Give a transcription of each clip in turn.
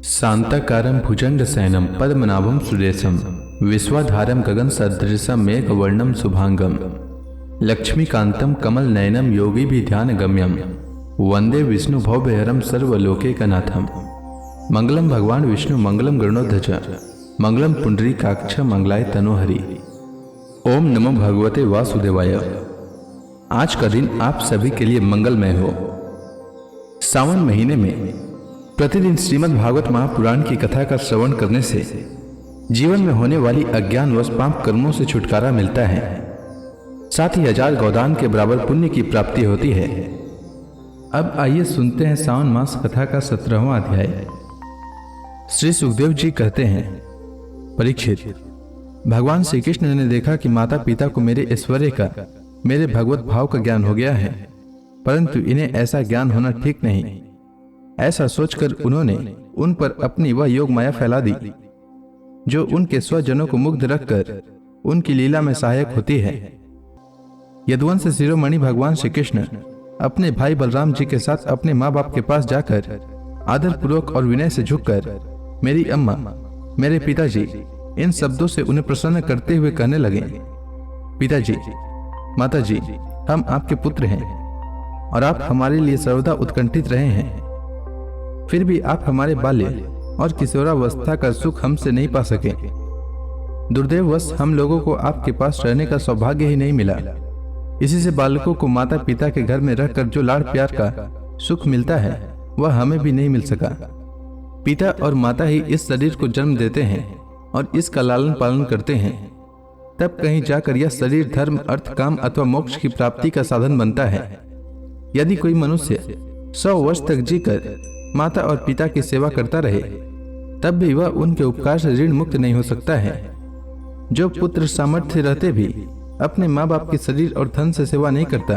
शांताकारं भुजंगशयनं पद्मनाभं सुरेशं विश्वाधारं गगनसदृशं मेघवर्णं शुभांगं लक्ष्मीकान्तं कमलनयनं योगिभिध्यानगम्यं वंदे विष्णुभवभयहरं सर्वलोकैकनाथं। मंगलम भगवान विष्णु मंगलम गरुड़ध्वज मंगलम पुंडरीकाक्ष मंगलाय तनोहरि। ओम नमो भगवते वासुदेवाय। आज का दिन आप सभी के लिए मंगलमय हो। सावन महीने में प्रतिदिन श्रीमद् भागवत महापुराण की कथा का श्रवण करने से जीवन में होने वाली अज्ञान व पाप कर्मों से छुटकारा मिलता है, साथ ही 1000 गोदान के बराबर पुण्य की प्राप्ति होती है। अब आइए सुनते हैं सावन मास कथा का 17वां अध्याय। श्री सुखदेव जी कहते हैं, परीक्षित, भगवान श्री कृष्ण ने देखा कि माता पिता को मेरे ऐश्वर्य का, मेरे भगवत भाव का ज्ञान हो गया है, परंतु इन्हें ऐसा ज्ञान होना ठीक नहीं। ऐसा सोचकर उन्होंने उन पर अपनी वह योग माया फैला दी जो उनके स्वजनों को मुग्ध रखकर उनकी लीला में सहायक होती है। यदुवंश शिरोमणि भगवान श्री कृष्ण अपने भाई बलराम जी के साथ अपने माँ बाप के पास जाकर आदर पूर्वक और विनय से झुककर मेरी अम्मा, मेरे पिताजी, इन शब्दों से उन्हें प्रसन्न करते हुए कहने लगे, पिताजी, माताजी, हम आपके पुत्र हैं और आप हमारे लिए सर्वदा उत्कंठित रहे हैं। फिर भी आप हमारे बाल्य और किशोरावस्था का सुख हमसे नहीं पा सके। दुर्दैववश हम लोगों को आपके पास रहने का सौभाग्य ही नहीं मिला। इसी से बालकों को माता पिता के घर में रहकर जो लाड़ प्यार का सुख मिलता है वह हमें भी नहीं मिल सका। पिता और माता ही इस शरीर को जन्म देते हैं और इसका लालन पालन करते हैं। तब कहीं जाकर यह शरीर धर्म, अर्थ, काम अथवा मोक्ष की प्राप्ति का साधन बनता है। यदि कोई मनुष्य 100 वर्ष तक जीकर माता और पिता की सेवा करता रहे तब भी वह उनके उपकार से ऋण मुक्त नहीं हो सकता है। जो पुत्र सामर्थ्य रहते भी अपने माँ बाप के शरीर और धन से सेवा नहीं करता,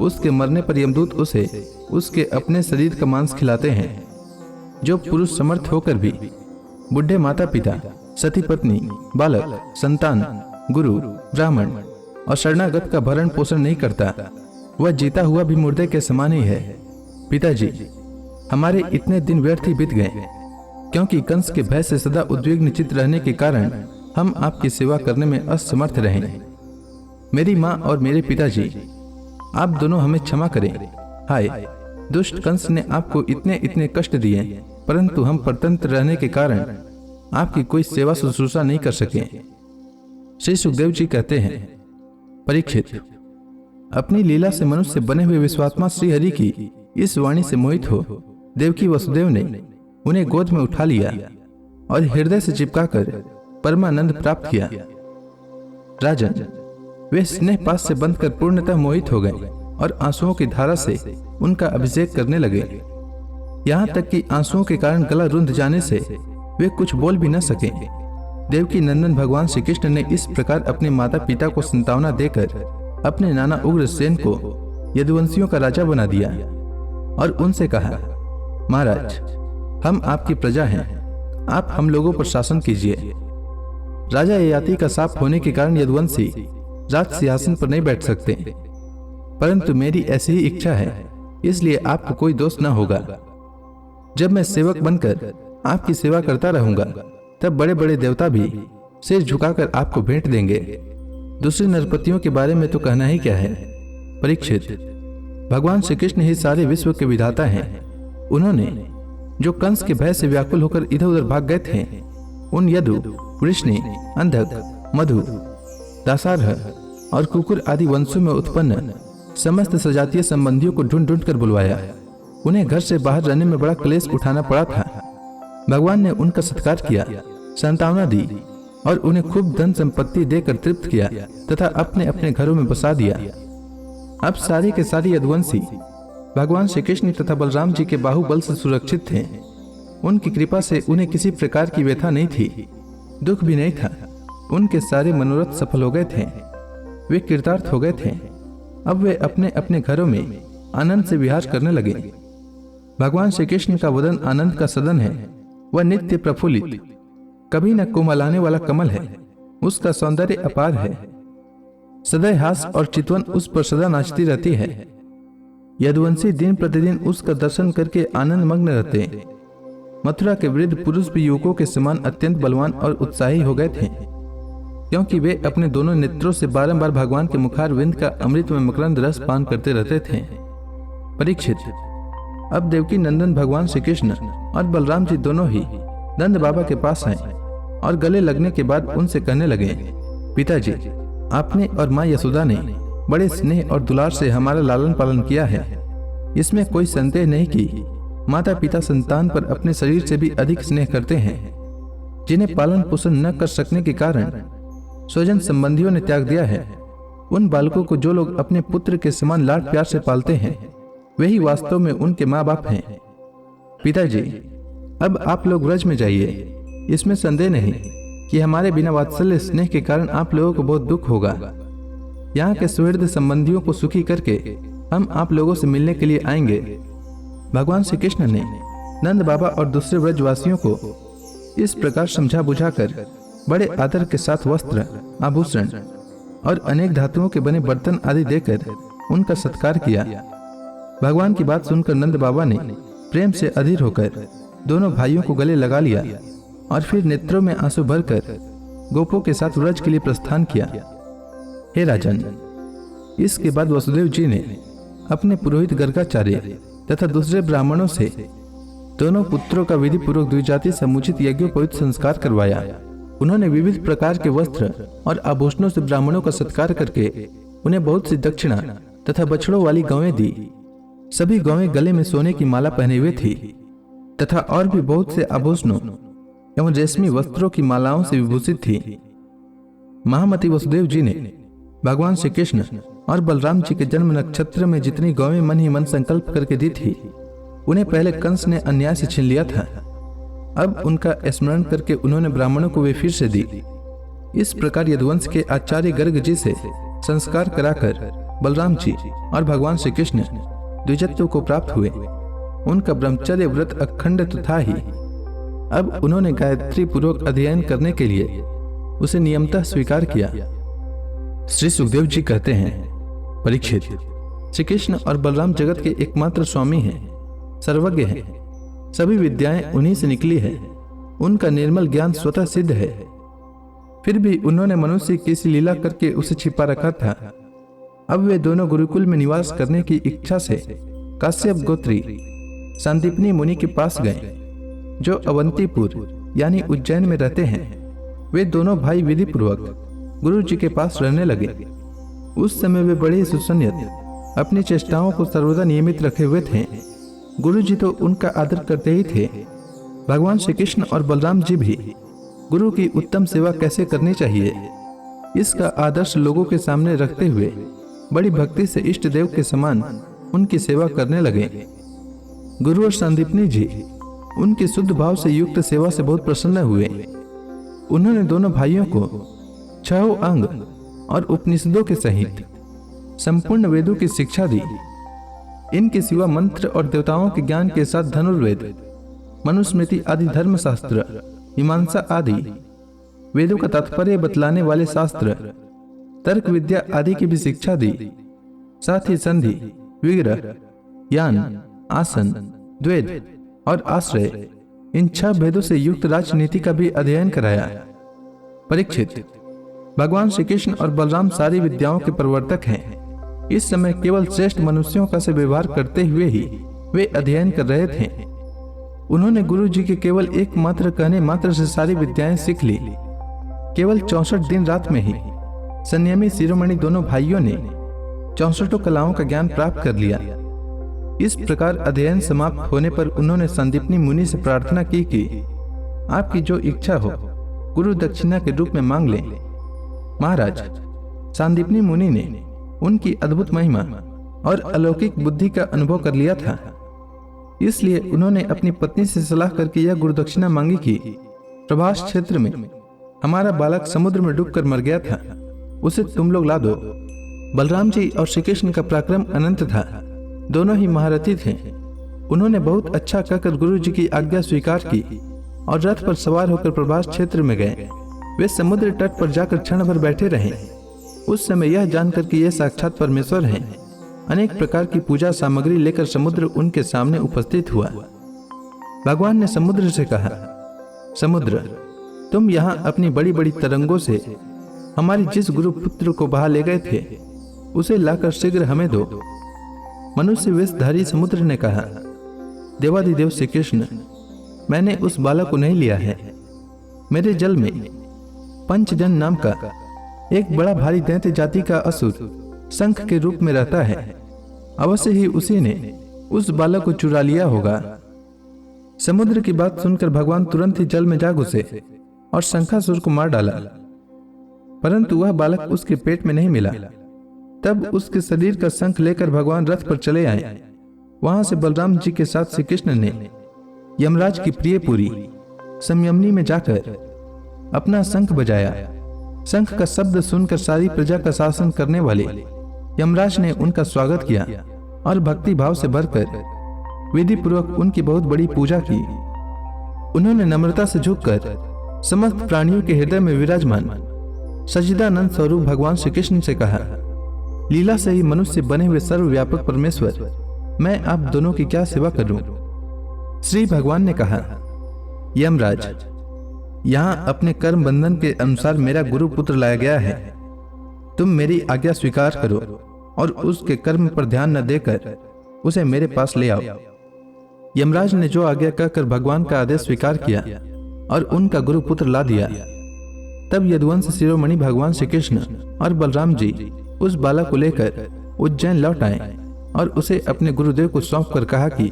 उसके मरने पर यमदूत उसे उसके अपने शरीर का मांस खिलाते हैं। जो पुरुष समर्थ होकर भी बुढ़े माता पिता, सती पत्नी, बालक, संतान, गुरु, ब्राह्मण और शरणागत का भरण पोषण नहीं करता, वह जीता हुआ भी मुर्दे के समान ही है। पिताजी, हमारे इतने दिन व्यर्थ ही बीत गए, क्योंकि कंस के भय से सदा उद्विग्न चित्त रहने के कारण हम आपकी सेवा करने में असमर्थ रहे। मेरी माँ और मेरे पिताजी, आप दोनों हमें क्षमा करें। हाय, दुष्ट कंस ने आपको इतने कष्ट दिए, परंतु हम परतंत्र रहने के कारण आपकी कोई सेवा शुश्रूषा नहीं कर सके। श्री सुखदेव जी कहते हैं, परीक्षित, अपनी लीला से मनुष्य बने हुए विश्वात्मा श्री हरि की इस वाणी से मोहित हो देवकी वसुदेव ने उन्हें गोद में उठा लिया और हृदय से चिपकाकर परमानंद प्राप्त किया। राजन, वे स्नेह पास से बंधकर पूर्णतः मोहित हो गए और आंसुओं की धारा से उनका अभिषेक करने लगे। यहाँ तक कि आंसुओं के कारण गला रुंध जाने से वे कुछ बोल भी न सके। देवकी नंदन भगवान श्री कृष्ण ने इस प्रकार अपने माता पिता को संतावना देकर अपने नाना उग्रसेन को यदुवंशियों का राजा बना दिया और उनसे कहा, महाराज, हम आपकी प्रजा हैं, आप हम लोगों पर शासन कीजिए। राजा ययाति का शाप होने के कारण यदुवंशी राज सिंहासन पर नहीं बैठ सकते, परंतु मेरी ऐसी ही इच्छा है, इसलिए आपको कोई दोष न होगा। जब मैं सेवक बनकर आपकी सेवा करता रहूंगा तब बड़े बड़े देवता भी सिर झुकाकर आपको भेंट देंगे। दूसरे नरपतियों के बारे में तो कहना ही क्या है। परीक्षित, भगवान श्री कृष्ण ही सारे विश्व के विधाता हैं। उन्होंने जो कंस के भय से व्याकुल होकर इधर उधर भाग गए थे, उन यदु, वृष्णि, अंधक, मधु, दासारह और कुकुर आदि वंशों में उत्पन्न समस्त सजातीय संबंधियों को ढूंढ ढूंढ कर बुलवाया। उन्हें घर से बाहर रहने में बड़ा क्लेश उठाना पड़ा था। भगवान ने उनका सत्कार किया, संतावना दी और उन्हें खूब धन संपत्ति देकर तृप्त किया तथा अपने अपने घरों में बसा दिया। अब सारे के सारे यदुवंशी भगवान श्री कृष्ण तथा बलराम जी के बाहुबल से सुरक्षित थे। उनकी कृपा से उन्हें किसी प्रकार की व्यथा नहीं थी, दुख भी नहीं था। उनके सारे मनोरथ सफल हो गए थे, वे कृतार्थ हो गए थे। अब वे अपने अपने घरों में आनंद से विहार करने लगे। भगवान श्री कृष्ण का वदन आनंद का सदन है। वह नित्य प्रफुल्लित, कभी न कोमलाने वाला कमल है। उसका सौंदर्य अपार है। सदैव हास और चितवन उस पर सदा नाचती रहती है। यदुवंशी दिन प्रतिदिन उसका दर्शन करके आनंद मग्न रहते। मथुरा के वृद्ध पुरुष भी युवकों के समान अत्यंत बलवान और उत्साही हो गए थे, क्योंकि वे अपने दोनों नेत्रों से बारंबार भगवान के मुखारविंद का अमृत में मकरंद रस पान करते रहते थे। परीक्षित, अब देवकी नंदन भगवान श्री कृष्ण और बलराम जी दोनों ही नंद बाबा के पास आए और गले लगने के बाद उनसे कहने लगे, पिताजी, आपने और माँ यशोदा ने बड़े स्नेह और दुलार से हमारा लालन पालन किया है। इसमें कोई संदेह नहीं कि माता पिता संतान पर अपने शरीर से भी अधिक स्नेह करते हैं, जिन्हें पालन पोषण न कर सकने के कारण स्वजन संबंधियों ने त्याग दिया है। उन बालकों को जो लोग अपने पुत्र के समान लाड प्यार से पालते हैं, वही वास्तव में उनके माँ बाप हैं। पिताजी, अब आप लोग व्रज में जाइए। इसमें संदेह नहीं कि हमारे बिना वात्सल्य स्नेह के कारण आप लोगों को बहुत दुख होगा। यहाँ के सुहृद संबंधियों को सुखी करके हम आप लोगों से मिलने के लिए आएंगे। भगवान श्री कृष्ण ने नंद बाबा और दूसरे व्रजवासियों को इस प्रकार समझा बुझाकर बड़े आदर के साथ वस्त्र, आभूषण और अनेक धातुओं के बने बर्तन आदि देकर उनका सत्कार किया। भगवान की बात सुनकर नंद बाबा ने प्रेम से अधीर होकर दोनों भाइयों को गले लगा लिया और फिर नेत्रों में आंसू भरकर गोपों के साथ व्रज के लिए प्रस्थान किया। हे राजन, इसके बाद वसुदेव जी ने अपने पुरोहित गर्गाचार्य तथा दूसरे ब्राह्मणों से दोनों पुत्रों का विधि पूर्वक द्विजाति समुचित यज्ञोपवीत संस्कार करवाया। उन्होंने विविध प्रकार के वस्त्र और आभूषणों से ब्राह्मणों का सत्कार करके उन्हें बहुत सी दक्षिणा तथा बछड़ों वाली गौएं दी। सभी गौएं गले में सोने की माला पहने हुए थी तथा और भी बहुत से आभूषणों एवं रेशमी वस्त्रों की मालाओं से विभूषित थी। महामती वसुदेव जी ने भगवान श्री कृष्ण और बलराम जी के जन्म नक्षत्र में जितनी गौएं मन ही मन संकल्प करके दी थी, उन्हें पहले कंस ने अन्याय से छीन लिया था। अब उनका स्मरण करके उन्होंने ब्राह्मणों को वे फिर से दी। इस प्रकार यदुवंश के आचार्य गर्ग जी से संस्कार कराकर बलराम जी और भगवान श्री कृष्ण द्विजत्व को प्राप्त हुए। उनका ब्रह्मचर्य व्रत अखंड तो था ही, अब उन्होंने गायत्री पूर्वक अध्ययन करने के लिए उसे नियमतः स्वीकार किया। श्री सुखदेव जी कहते हैं, परीक्षित, श्री कृष्ण और बलराम जगत के एकमात्र स्वामी हैं, सर्वज्ञ हैं। सभी विद्याएं उन्हीं से निकली है। उनका निर्मल ज्ञान स्वतः सिद्ध है। फिर भी उन्होंने मनुष्य की सी लीला करके उसे छिपा रखा था। अब वे दोनों गुरुकुल में निवास करने की इच्छा से काश्यप गोत्री सांदीपनी मुनि के पास गए, जो अवंतीपुर यानी उज्जैन में रहते हैं। वे दोनों भाई विधि पूर्वक गुरु जी के पास रहने लगे। उस समय वे बड़े सुसंयत अपनी चेष्टाओं को सर्वदा नियमित रखे हुए थे। गुरु जी तो उनका आदर करते ही थे। भगवान श्री कृष्ण और बलराम जी भी गुरु की उत्तम सेवा कैसे करनी चाहिए, इसका आदर्श लोगों के सामने रखते हुए बड़ी भक्ति से इष्ट देव के समान उनकी सेवा करने लगे। गुरु और संदीपनी जी उनकी शुद्ध भाव से युक्त सेवा से बहुत प्रसन्न हुए। उन्होंने दोनों भाइयों को 6 अंग और उपनिषदों के सहित संपूर्ण वेदों की शिक्षा दी। इनके सिवा मंत्र और देवताओं के ज्ञान के साथ धनुर्वेद, मनुस्मृति आदि धर्मशास्त्र, मीमांसा आदि वेदों का तात्पर्य बतलाने वाले शास्त्र, तर्क विद्या आदि की भी शिक्षा दी। साथ ही संधि, विग्रह, यान, आसन, द्वैध और आश्रय, इन 6 भेदों से युक्त राजनीति का भी अध्ययन कराया। परीक्षित, भगवान श्री कृष्ण और बलराम सारी विद्याओं के प्रवर्तक हैं। इस समय केवल श्रेष्ठ मनुष्यों का से व्यवहार करते हुए ही वे अध्ययन कर रहे थे। उन्होंने गुरु जी के केवल एकमात्र कहने मात्र से सारी विद्याएं सीख ली। केवल 64 दिन रात में ही संयमी शिरोमणि दोनों भाइयों ने 64 कलाओं का ज्ञान प्राप्त कर लिया। इस प्रकार अध्ययन समाप्त होने पर उन्होंने संदीपनी मुनि से प्रार्थना की कि आपकी जो इच्छा हो गुरु दक्षिणा के रूप में मांग लें। महाराज, संदीपनी मुनि ने उनकी अद्भुत महिमा और अलौकिक बुद्धि का अनुभव कर लिया था। इसलिए उन्होंने अपनी पत्नी से सलाह करके यह गुरुदक्षिणा मांगी कि प्रभास क्षेत्र में हमारा बालक समुद्र में डूबकर मर गया था, उसे तुम लोग ला दो। बलराम जी और श्री कृष्ण का पराक्रम अनंत था, दोनों ही महारथी थे। उन्होंने बहुत अच्छा कहकर गुरु जी की आज्ञा स्वीकार की और रथ पर सवार होकर प्रभास क्षेत्र में गए। वे समुद्र तट पर जाकर क्षण भर बैठे रहे। उस समय यह जानकर कि ये साक्षात परमेश्वर हैं, अनेक प्रकार की पूजा सामग्री लेकर समुद्र उनके सामने उपस्थित हुआ। भगवान ने समुद्र से कहा, समुद्र, तुम यहाँ अपनी बड़ी बड़ी तरंगों से हमारी जिस गुरु पुत्र को बहा ले गए थे उसे लाकर शीघ्र हमें दो। मनुष्य वेशधारी समुद्र ने कहा, देवादिदेव श्री कृष्ण, मैंने उस बालक को नहीं लिया है। मेरे जल में पंचजन नाम का एक बड़ा भारी दैत्य जाति का असुर शंख के रूप में रहता है। अवश्य ही उसी ने उस बालक को चुरा लिया होगा। समुद्र की बात सुनकर भगवान तुरंत ही जल में जा घुसे और शंखासुर को मार डाला, परंतु वह बालक उसके पेट में नहीं मिला। तब उसके शरीर का शंख लेकर भगवान रथ पर चले आए। वहां से बलराम जी के साथ श्री कृष्ण ने यमराज की प्रियपुरी संयमनी में जाकर अपना शंख बजाया। शंख का शब्द सुनकर सारी प्रजा का शासन करने वाले यमराज ने उनका स्वागत किया और भक्ति भाव से भरकर विधि पूर्वक उनकी बहुत बड़ी पूजा की। उन्होंने नम्रता से झुककर समस्त प्राणियों के हृदय में विराजमान सच्चिदानंद स्वरूप भगवान श्री कृष्ण से कहा, लीला से ही मनुष्य बने हुए सर्वव्यापक परमेश्वर, मैं आप दोनों की क्या सेवा करूं? श्री भगवान ने कहा, यमराज, यहाँ अपने कर्म बंधन के अनुसार मेरा गुरु पुत्र लाया गया है। तुम मेरी आज्ञा स्वीकार करो और उसके कर्म पर ध्यान न देकर उसे मेरे पास ले आओ। यमराज ने जो आज्ञा कहकर भगवान का आदेश स्वीकार किया और उनका गुरु पुत्र ला दिया। तब यदुवंश शिरोमणि भगवान श्री कृष्ण और बलराम जी उस बालक को लेकर उज्जैन लौट आए और उसे अपने गुरुदेव को सौंप कर कहा कि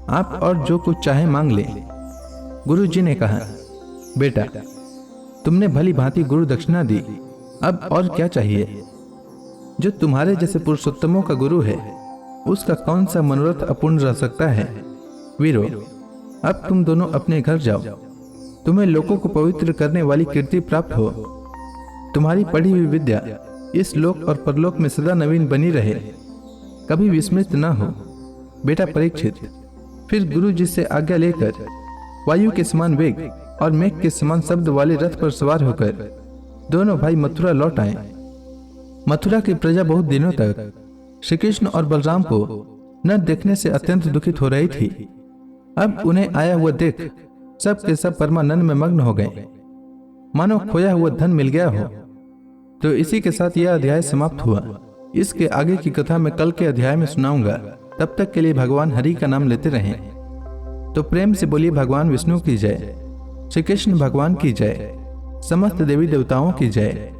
आप और जो कुछ चाहे मांग ले। गुरु जी ने कहा, बेटा, तुमने भली भांति गुरु दक्षिणा दी, अब और क्या चाहिए? जो तुम्हारे जैसे पुरुषोत्तमों का गुरु है उसका कौन सा मनोरथ अपूर्ण रह सकता है? वीरो, अब तुम दोनों अपने घर जाओ। तुम्हें लोगों को पवित्र करने वाली कीर्ति प्राप्त हो। तुम्हारी पढ़ी हुई विद्या इस लोक और परलोक में सदा नवीन बनी रहे, कभी विस्मृत न हो। बेटा परीक्षित फिर गुरु जी से आज्ञा लेकर वायु के समान वेग और मेघ के समान शब्द वाले रथ पर सवार होकर दोनों भाई मथुरा लौट आए। मथुरा की प्रजा बहुत दिनों तक श्री कृष्ण और बलराम को न देखने से अत्यंत दुखित हो रही थी। अब उन्हें आया हुआ देख सब के सब परमानंद में मग्न हो गए, मानो खोया हुआ धन मिल गया हो। तो इसी के साथ यह अध्याय समाप्त हुआ। इसके आगे की कथा मैं कल के अध्याय में सुनाऊंगा। तब तक के लिए भगवान हरि का नाम लेते रहें। तो प्रेम से बोलिए भगवान विष्णु की जय, श्री कृष्ण भगवान की जय, समस्त देवी देवताओं की जय।